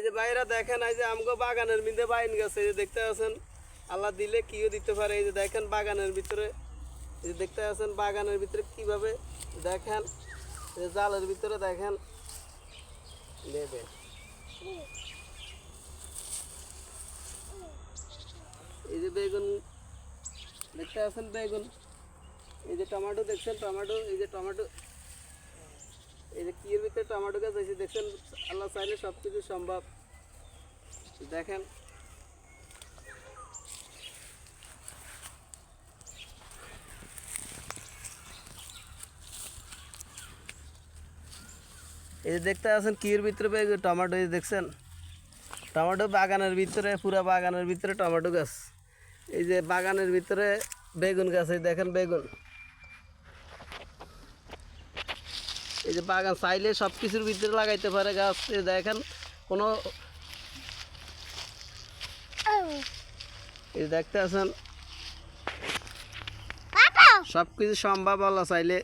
যে বাইরে দেখেন এই যে আমগো বাগানের মধ্যে বাইন গেছে, এই যে দেখতে আছেন আল্লাহ দিলে কিও দিতে পারে। এই যে দেখেন বাগানের ভিতরে, এই যে দেখতে আছেন বাগানের ভিতরে কিভাবে দেখেন, এই যে জালের ভিতরে দেখেন দেবে। এই যে বেগুন দেখতে আছেন বেগুন, এই যে টমেটো দেখছেন টমেটো, এই যে টমেটো, এই যে কিয়ের ভিতরে টমেটো গাছ আছে দেখছেন। আল্লাহ চাইলে সব কিছু সম্ভব। দেখেন এই যে দেখতে আছেন কিয়ের ভিতরে বেগুন টমেটো, এই যে দেখছেন টমেটো বাগানের ভিতরে, পুরা বাগানের ভিতরে টমেটো গাছ। এই যে বাগানের ভিতরে বেগুন গাছ, এই দেখেন বেগুন। এই যে বাগান চাইলে সব কিছুর ভিতরে লাগাইতে পারে গাছ। এই দেখেন কোনো, এই দেখতে আছেন সব কিছু সম্ভব আল্লাহ চাইলে।